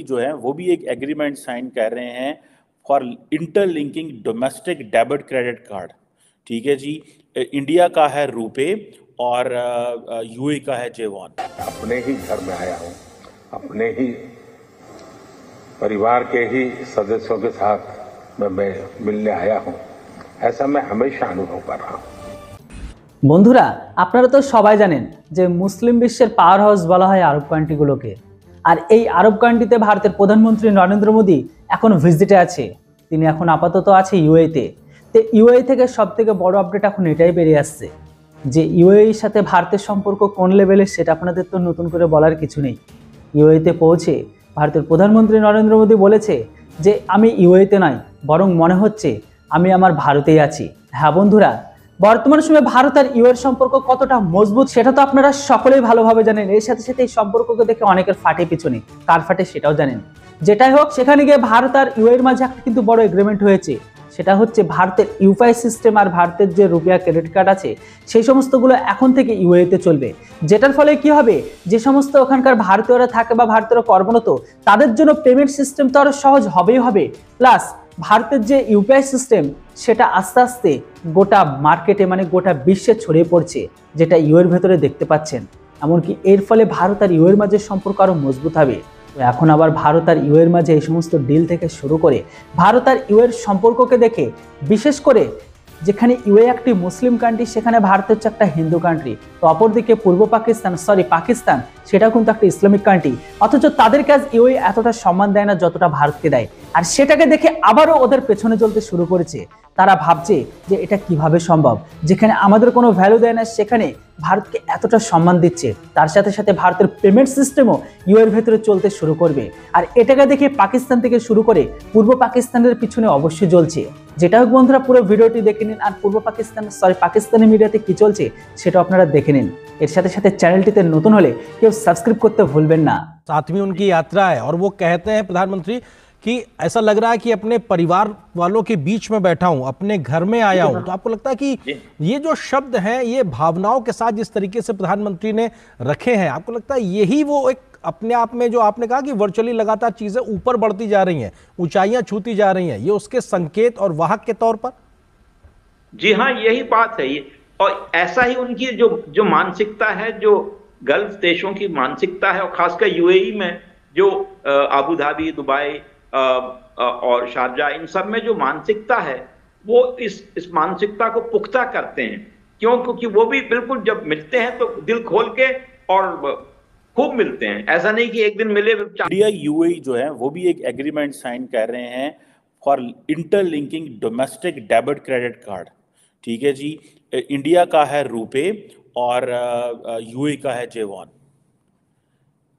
जो है वो भी एक एग्रीमेंट साइन कर रहे हैं for interlinking domestic debit credit card. ठीक है जी। इंडिया का है रुपे और यूएई का है जेवॉन। अपने ही घर में आया हूँ, अपने ही परिवार के ही सदस्यों के साथ मैं मिलने आया हूँ, ऐसा मैं हमेशा अनुभव कर रहा हूँ। বন্ধুরা, আপনারা তো সবাই জানেন যে মুসলিম বিশ্বের পাওয়ার হাউস বলা হয় আরব কান্ট্রিগুলোকে। আর এই আরব কান্ট্রিতে ভারতের প্রধানমন্ত্রী নরেন্দ্র মোদী এখন ভিজিটে আছে। তিনি এখন আপাতত আছে ইউএইতে। তো ইউএই থেকে সবথেকে বড় আপডেট এখন এটাই বেরিয়ে আসছে যে ইউএইর সাথে ভারতের সম্পর্ক কোন লেভেলের সেটা আপনাদের তো নতুন করে বলার কিছু নেই। ইউএইতে পৌঁছে ভারতের প্রধানমন্ত্রী নরেন্দ্র মোদী বলেছে যে আমি ইউএইতে নয়, বরং মনে হচ্ছে আমি আমার ভারতেই আছি। হ্যাঁ বন্ধুরা, বর্তমান সময়ে ভারত আর ইউএর সম্পর্ক কতটা মজবুত সেটা তো আপনারা সকলেই ভালোভাবে জানেন। এর সাথে সাথে এই সম্পর্ককে দেখে অনেকের ফাটে পিছনে, কার ফাটে সেটাও জানেন। যেটাই হোক, সেখানে গিয়ে ভারত আর ইউএর মাঝে একটা কিন্তু বড় এগ্রিমেন্ট হয়েছে। সেটা হচ্ছে ভারতের ইউপিআই সিস্টেম আর ভারতের যে রুপিয়া ক্রেডিট কার্ড আছে সেই সমস্তগুলো এখন থেকে ইউএইতে চলবে। যেটার ফলে কি হবে, যে সমস্ত ওখানকার ভারতীয়রা থাকে বা ভারতীয়রা কর্মরত তাদের জন্য পেমেন্ট সিস্টেম তো আরো সহজ হবেই হবে, প্লাস ভারতের যে ইউপিআই সিস্টেম সেটা আস্তে আস্তে গোটা মার্কেটে মানে গোটা বিশ্বে ছড়িয়ে পড়ছে, যেটা ইউএর ভেতরে দেখতে পাচ্ছেন। এমনকি এর ফলে ভারত আর ইউএর মাঝে সম্পর্ক আরো মজবুত হবে। তো এখন আবার ভারত আর ইউএর মাঝে এই সমস্ত ডিল থেকে শুরু করে ভারত আর ইউএর সম্পর্ককে দেখে, বিশেষ করে যেখানে ইউএ একটি মুসলিম কান্ট্রি সেখানে ভারত হচ্ছে একটা হিন্দু কান্ট্রি, তো অপরদিকে পূর্ব পাকিস্তান সেটাও কিন্তু একটা ইসলামিক কান্ট্রি, অথচ তাদের কাজ ইউএ এতটা সম্মান দেয় না যতটা ভারতকে দেয়। আর সেটাকে দেখে আবারও ওদের পেছনে চলতে শুরু করেছে। তারা ভাবছে যে এটা কিভাবে সম্ভব, যেখানে আমাদের কোনো ভ্যালু দেয় না সেখানে ভারতকে এতটা সম্মান দিচ্ছে। তার সাথে সাথে ভারতের পেমেন্ট সিস্টেমও ইউএর ভেতরে চলতে শুরু করবে। আর এটাকে দেখে পাকিস্তান থেকে শুরু করে পূর্ব পাকিস্তানের পিছনে অবশ্যই জ্বলছে। যেটা হোক বন্ধুরা, পুরো ভিডিওটি দেখে নিন আর পাকিস্তানি মিডিয়াতে কি চলছে সেটা আপনারা দেখে নিন। এর সাথে সাথে চ্যানেলটিতে নতুন হলে কেউ সাবস্ক্রাইব করতে ভুলবেন না। 7वीं उनकी यात्रा है और वो कहते हैं प्रधानमंत्री कि ऐसा लग रहा है कि अपने परिवार वालों के बीच में बैठा हूं, अपने घर में आया हूं। तो आपको लगता है कि ये जो शब्द हैं ये भावनाओं के साथ जिस तरीके से प्रधानमंत्री ने रखे हैं, आपको लगता है यही वो एक अपने आप में जो आपने कहा कि वर्चुअली लगातार चीजें ऊपर बढ़ती जा रही हैं, ऊंचाइयां छूती जा रही हैं, ये उसके संकेत और वाहक के तौर पर? जी हाँ, यही बात है। ये और ऐसा ही उनकी जो मानसिकता है, जो गल्फ देशों की मानसिकता है, और खासकर यूएई में जो अबू धाबी, दुबई और शारजा, इन सब में जो मानसिकता है वो इस मानसिकता को पुख्ता करते हैं। क्यों? क्योंकि वो भी बिल्कुल जब मिलते हैं तो दिल खोल के और खूब मिलते हैं। ऐसा नहीं कि एक दिन मिले। इंडिया यूएई जो है वो भी एक एग्रीमेंट साइन कर रहे हैं for interlinking domestic debit credit card. ठीक है जी। इंडिया का है रुपे और यूएई का है जेवॉन।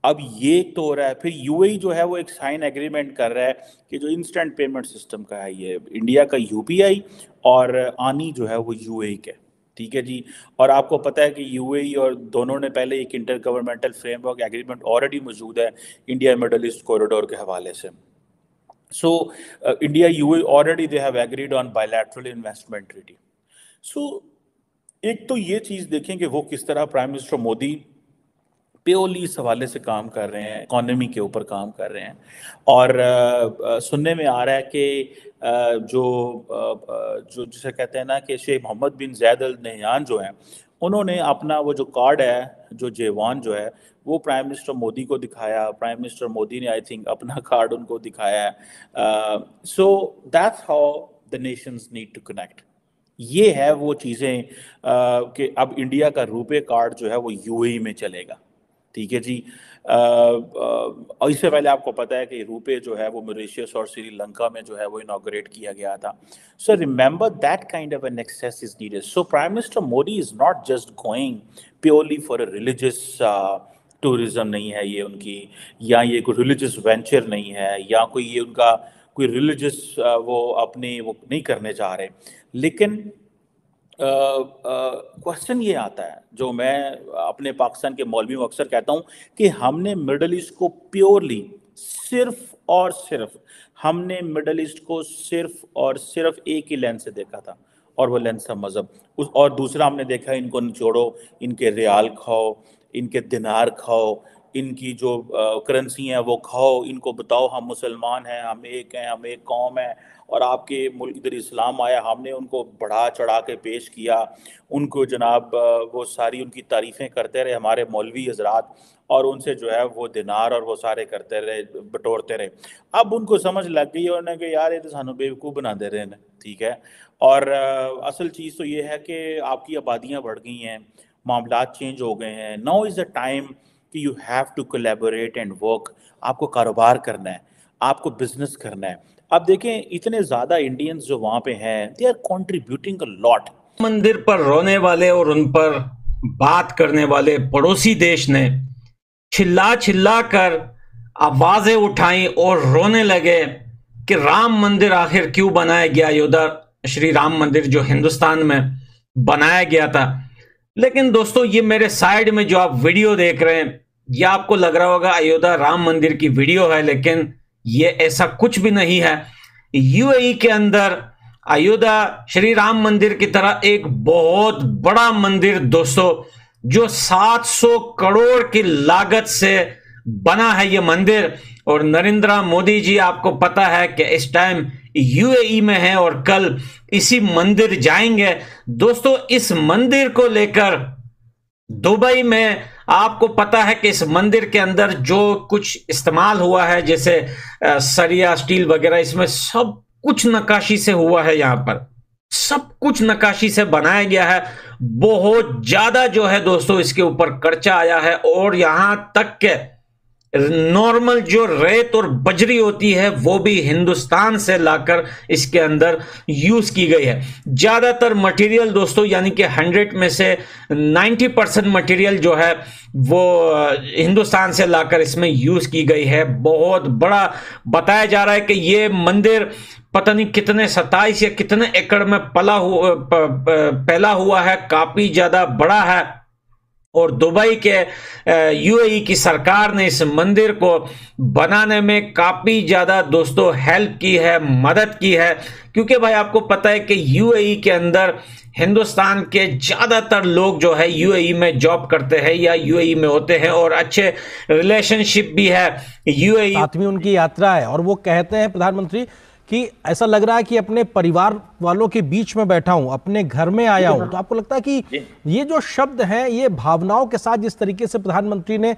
अब ये तो हो रहा है, फिर यूएई जो है वो एक साइन एग्रीमेंट कर रहा है कि जो इंस्टेंट पेमेंट सिस्टम का है, ये इंडिया का यूपीआई और आनी जो है वो यूएई का। ठीक है जी। और आपको पता है कि यूएई और दोनों ने पहले एक inter governmental framework agreement already मौजूद है इंडिया मिडल ईस्ट कॉरिडोर के हवाले से। So India UAE already they have agreed on bilateral investment treaty. सो एक तो ये चीज़ देखें कि वो किस तरह प्राइम मिनिस्टर मोदी प्योरली इस हवाले से काम कर रहे हैं, इकोनॉमी के ऊपर काम कर रहे हैं। और सुनने में आ रहा है कि जो जिसे कहते हैं ना कि शेख मोहम्मद बिन ज़ायद अल नहयान जो हैं, उन्होंने अपना वो जो कार्ड है, जो जेवॉन जो है, वो प्राइम मिनिस्टर मोदी को दिखाया। प्राइम मिनिस्टर मोदी ने आई थिंक अपना कार्ड उनको दिखाया है। So that's how the nations need to connect. ये है वो चीज़ें कि अब इंडिया का रुपे कार्ड जो है वो यूएई में चलेगा। ठीक है जी। और इससे पहले आपको पता है कि रुपे जो है वो मॉरिशस और श्रीलंका में जो है वो इनॉग्रेट किया गया था। So remember that kind of an access is needed. So prime minister Modi is not just going purely for a religious tourism नहीं है ये उनकी, या ये कोई रिलीजियस वेंचर नहीं है, या कोई ये उनका कोई रिलीजियस वो अपने वो नहीं करने जा रहे। लेकिन क्वेश्चन ये आता है जो मैं अपने पाकिस्तान के मौलवी को अक्सर कहता हूँ कि हमने मिडल ईस्ट को प्योरली सिर्फ और सिर्फ एक ही लेंस से देखा था, और वो लेंस था मज़हब। और दूसरा हमने देखा इनको निचोड़ो, इनके रियाल खाओ, इनके दिनार खाओ, इनकी जो करेंसी है वो खाओ, इनको बताओ हम मुसलमान हैं, हम एक हैं, हम एक कौम है, और आपके मुल्क इधर इस्लाम आया, हमने उनको बढ़ा चढ़ा के पेश किया, उनको जनाब वो सारी उनकी तारीफ़ें करते रहे हमारे मौलवी हजरात, और उनसे जो है वो दिनार और वो सारे करते रहे, बटोरते रहे। अब उनको समझ लग गई उन्होंने कि यार ये तो सानू बेवकूफ़ बना दे रहे हैं, ठीक है। और असल चीज़ तो ये है कि आपकी आबादियाँ बढ़ गई हैं, मामलात चेंज हो गए हैं। नाउ इज़ द टाइम कि you have to collaborate and work. आपको कारोबार करना है, आपको बिजनेस करना है। अब देखें इतने ज़्यादा इंडियंस जो वहाँ पे हैं, they are contributing a lot. मंदिर पर रोने वाले और उन पर बात करने वाले पड़ोसी देश ने चिल्ला चिल्ला कर आवाजें उठाई और रोने लगे कि राम मंदिर आखिर क्यों बनाया गया, अयोध्या श्री राम मंदिर जो हिंदुस्तान में बनाया गया था। लेकिन दोस्तों ये मेरे साइड में जो आप वीडियो देख रहे हैं, ये आपको लग रहा होगा अयोध्या राम मंदिर की वीडियो है, लेकिन ये ऐसा कुछ भी नहीं है। यूएई के अंदर अयोध्या श्री राम मंदिर की तरह एक बहुत बड़ा मंदिर दोस्तों, जो 700 करोड़ की लागत से बना है ये मंदिर। और नरेंद्र मोदी जी आपको पता है कि इस टाइम यूएई में है और कल इसी मंदिर जाएंगे। दोस्तों इस मंदिर को लेकर दुबई में आपको पता है कि इस मंदिर के अंदर जो कुछ इस्तेमाल हुआ है, जैसे सरिया स्टील वगैरह, इसमें सब कुछ नक्काशी से हुआ है। यहां पर सब कुछ नक्काशी से बनाया गया है। बहुत ज्यादा जो है दोस्तों इसके ऊपर खर्चा आया है, और यहां तक के नॉर्मल जो रेत और बजरी होती है वो भी हिंदुस्तान से लाकर इसके अंदर यूज की गई है। ज्यादातर मटेरियल दोस्तों, यानी कि 100 में से 90% मटेरियल जो है वो हिंदुस्तान से लाकर इसमें यूज की गई है। बहुत बड़ा बताया जा रहा है कि ये मंदिर पता नहीं कितने 27 या कितने एकड़ में फैला हुआ है, काफी ज्यादा बड़ा है। और दुबई के यूएई की सरकार ने इस मंदिर को बनाने में काफी ज्यादा दोस्तों हेल्प की है, मदद की है, क्योंकि भाई आपको पता है कि यूएई के अंदर हिंदुस्तान के ज्यादातर लोग जो है यूएई में जॉब करते हैं या यूएई में होते हैं, और अच्छे रिलेशनशिप भी है यूएई। सातवीं उनकी यात्रा है और वो कहते हैं प्रधानमंत्री कि ऐसा लग रहा है कि अपने परिवार वालों के बीच में बैठा हूं, अपने घर में आया हूं। तो आपको लगता है कि ये जो शब्द हैं, ये भावनाओं के साथ जिस तरीके से प्रधानमंत्री ने